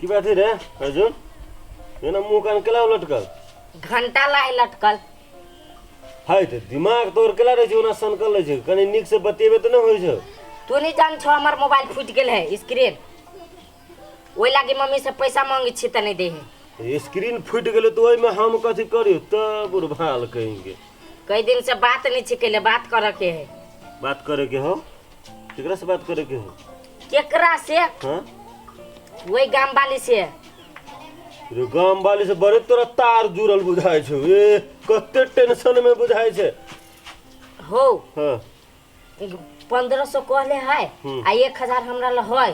की बात है रे अर्जुन ये ना मुंह कान केला लटकल घंटा लाए लटकल हाय तो दिमाग तोर केला रे जो ना सनकल रे छै कनी निक से बतेबे त न होय छै तू नहीं जान छो हमर मोबाइल फूट गेल है स्क्रीन ओइ लागी मम्मी से पैसा मांगे छी त नहीं दे है स्क्रीन फूट गेले तो ओइ में हम कथि करियो त बुढ़भाल कहेंगे कई दिन से बात नहीं छिकेले बात करे के है बात करे के हो केकरा से बात करे के हो केकरा से हां वही गांव वाली से रे गांव वाली से बड़े तोरा तार जुड़ल बुझाय छै ए कते टेंशन में बुझाय छै हो हां 1500 कहले है आ 1000 हमरा ल है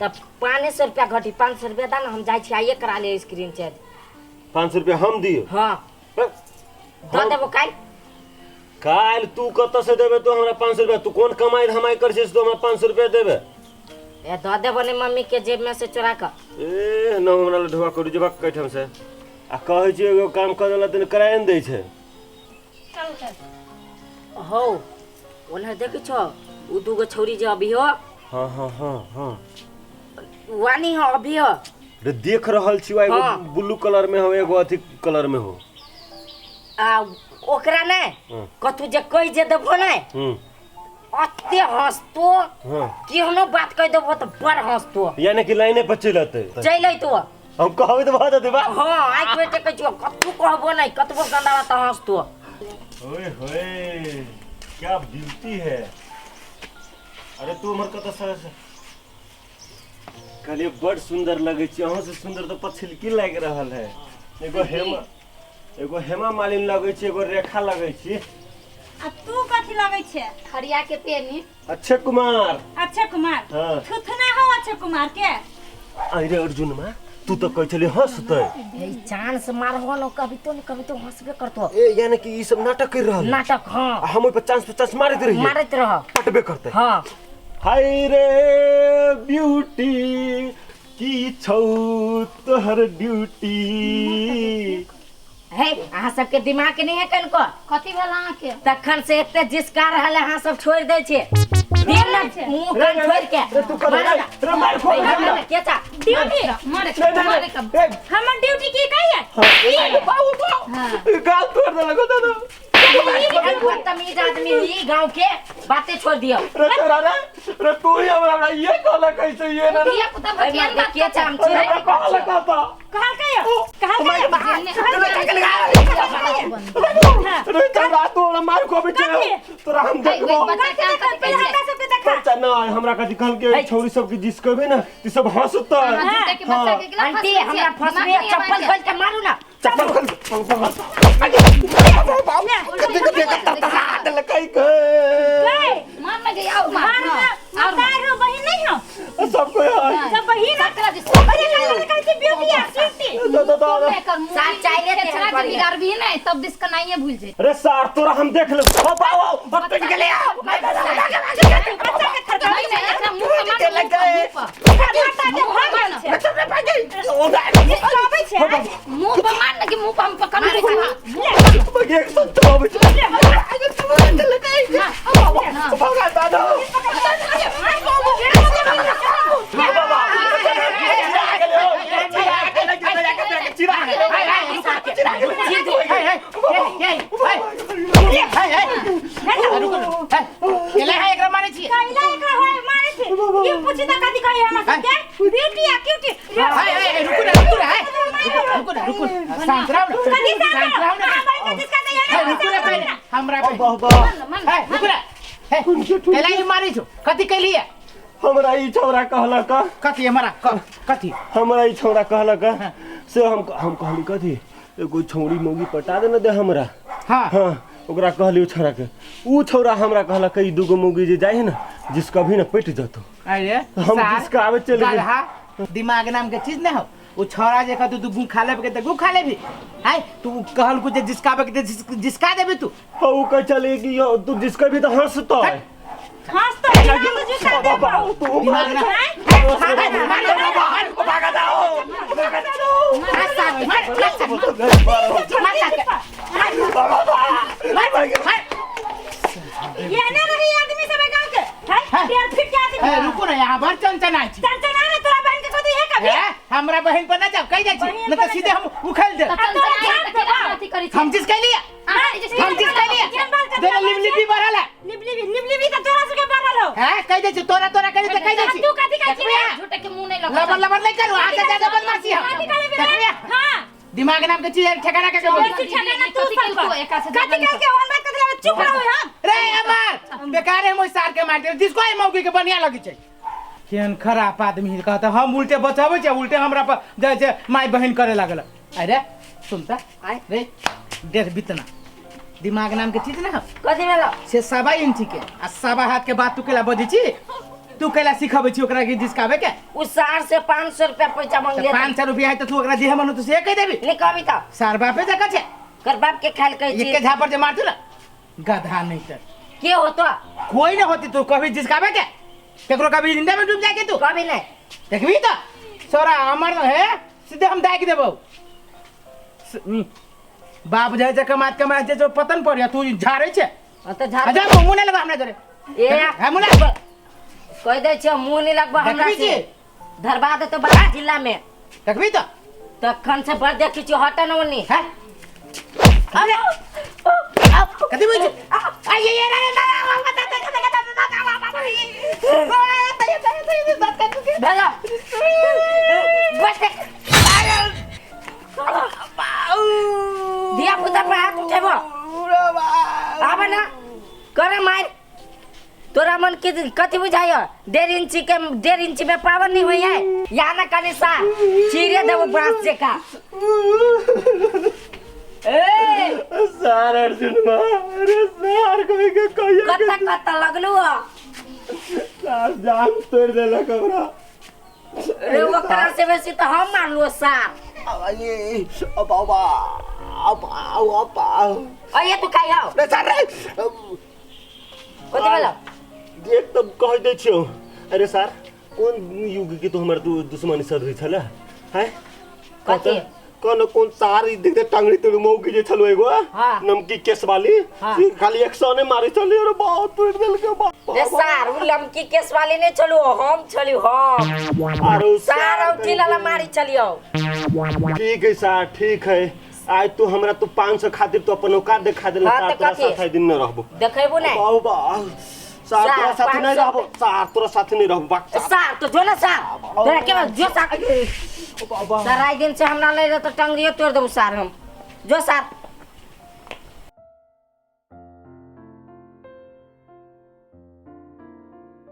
तब 500 रुपया घटी 500 रुपया दा ना हम जाय छी आइए करा ले स्क्रीन चेंज 500 रुपया हम दियो हां द देबो काल तू कत से देबे तो हमरा 500 रुपया तू कौन कमाई धमाई कर छिस तो हमरा 500 रुपया देबे ए द देबो ने मम्मी के जेब में से चोरा के ए न हमरा ल ढवा करू जेबा कैठम से आ कहै छी एगो काम कर देला तने कराय न दै छै हो ओने देखै छो उ दुगो छौरी जे अभी हो हां वानी हो अभी हो रे देख रहल छी एगो ब्लू कलर में हो एगो अथी कलर में हो आ ओकरा ने कतु जे कहि जे देबो ने अत्ते हंसतो केहनो बात कहि देबो त बड़ हंसतो यानी कि लाइने पर चलते चलै तो हम कहबै त बात देबा हां आइ बेटे कहै छो कतु कहबो नै कतबो गंदावा त हंसतो ओए होए क्या ब्यूटी है अरे तू हमर कत से कहलिए बड़ सुंदर लगे छी अहाँ से सुंदर तो पछिलकी लाग रहल है एगो हेमा मालिन लगे छी एगो रेखा लगे छी आ तू कथि लगे छे खड़िया के पेनी अक्षय कुमार हां थुथना हो अक्षय कुमार के अरे अर्जुन मां तू तो कह चली हंसते ए चांस मारहो न कभी तो हंसबे करतो ए यानी कि ई सब नाटक कर रहल नाटक हां हम ओइ 50 मारत रह पटबे करते हां हाय रे ब्यूटी की छौ तोहर ड्यूटी हे अहाँ सबके दिमाग नहीं है कनको कथि भेल अहाँ के तखन से एते जिसका रहल अहाँ सब छोड़ दे छे दिन मुंह कान छोड़ के तू कर रे मार खो के चा ड्यूटी मारे हमर ड्यूटी की कही है ई बाबू गाल तोड़ दे लगो दादा बदतमीज आदमी ही गांव के बातें छोड़ दियो रे तू ही हमरा ये कहला कैसे ये ना ये पुता बतिया बात के चा हम छिरे कहला कहता कहल कहियो रे चला तू हमरा मार को भी तोरा हम देखबो बच्चा क्या कथि कहै बच्चा ना हमरा कथि कहल के छौरी सब के जिसकबे ना ती सब हंसता झूठे के बच्चा के गिला आंटी हमरा फसबे चप्पल खोल के मारू ना चप्पल खोल लकाई के मार में गई आओ मार और मारो बहिन नहीं हो सब कोई सब बहिन सकरा जी अरे कैसे ब्यूटी है ब्यूटी साल चाहिए के छड़ा के बिगाड़ भी नहीं तब दिस कनाइए भूल जे अरे सार तोरा हम देख ले ओ बाओ बत्तन के ले एकरा मुंह पे मुंह पे मार ना कि मुंह पे हम पकड़ रहे थे एक तो भगा दादा हमरा ई छोरा कहला का कथी हमरा कथी हमरा ई छोरा कहला का से हम कहली कथी एगो छौरी मौगी पटा दे न दे हमरा हां ओकरा कहली छोरा के ऊ छोरा हमरा कहला कई दुगो मौगी जे जाए ना जिसका भी ना पट जतो अरे हम जिसका आवे चले गधा दिमाग नाम के चीज ना हो वो छोरा जे कहतू तू गु खा ले के गु खा ले भी है तू कहल कुछ जिसका के जिसका देबे तू ऊ कह चले कि तू जिसका भी तो हंसतो है हंस तो दिमाग ना भागा जाओ ये ना रही आदमी सब गांव के है फिर क्या आदमी रुको ना यहाँ पर चंचना चंचना ना तोरा बहन के कथी है कभी हमरा बहन पर ना जाओ कह जाइ छी न त सीधे हम उखैल दे हम जिस कह लिया हम जिस कह लिया तेरा लिपलिपी बढ़ल है निबली का तोरा से के बनल हो हैं कह दे छी तोरा कह दे कह दे छी तू कथी कहै छी झूठे के मुंह नहीं लगा लबर नहीं करू आके ज्यादा बदमाशी हम हां दिमाग नाम के चीज ठिकाना के ठिकाना तू कथी कह के ओन बात कर चुप रहो हम रे अमर बेकार है मोय सार के मार दे जिसको है मौकी के बढ़िया लगी छै केन खराब आदमी कहता हम उल्टे बचाबै छै उल्टे हमरा पर जाय छै माय बहन करे लागल अरे सुनता रे डेढ़ बितना दिमाग नाम के चीज ना कथी भेलो से सवा इंची के आ सवा हाथ के बात तू केला बजै छी तू केला सिखाबै छी ओकरा के जिसकाबे के उ सार से 500 रुपया पैसा मांग ले 500 रुपया है तो तू ओकरा देह मनु तो से कह देबी ले कहबी त सार बापे जका छै कर बाप के खाइल कहै छी एक के झापर जे मारतू ना गधा नहीं त के होतो कोई ना होती तू कभी जिसकाबे के केकरो कभी जिंदा में डूब जाके तू कभी नहीं देखबी तो सोरा अमर है सीधे हम दाग देबो बाप जाय जे कमात जे जो पतन पड़िया तू झारे छे त झाड़ अच्छा मुंह नहीं लगा हमरा जरे ए है मुंह कह दे छ मुंह नहीं लगबा हमरा देखबी से छी धरबा दे तो बारा जिला में देखबी तो तखन से बड़ देखी छी हटन ओनी है अरे कथी बोल छी आय ये रे भेला बस दिया पुता पे हाथ उठेबो आबे ना करे मार तोरा मन के कथी बुझाय 1.5 इंची में पावन नहीं होई है या ना कने सा चीरे देबो बांस से का ए सार अर्जुन अरे सार कोई के कहिया कत्ता लगलू सार जान तोड़ देला कबरा रे ओकरा से बेसी तो हम मारलो सार ये बाबा अब अये तू काई आओ रे सार रे कथी भेलो देख तब कह दे छियो अरे सार कौन युग के तो हमार दुश्मनी सर रही छला है कथी कौन सार देखते टांगड़ी तोड़ मौकी जे छलो एगो हाँ। नमकी केस वाली खाली 100 ने मारी चली और बहुत तोड़ देल के बाप रे सार उ लमकी केस वाली ने चलू हम चलियो हम आरो सार औठी लाला मारी चलियो ठीक है सार ठीक है आज तू हमरा तू 500 खातिर तो अपन औकात दिखा देला हाँ, सार तो तोरा कथी? साथ दिन न रहबो देखेबो नै बाबा सार तोरा साथ नहीं 500 रहबो सार तोरा साथ नहीं रहबो बात सार तो जो ना सार तोरा के जो सार बाबा सार आई दिन से हमरा ले तो टंगरियो तोड़ देबो सार हम जो सार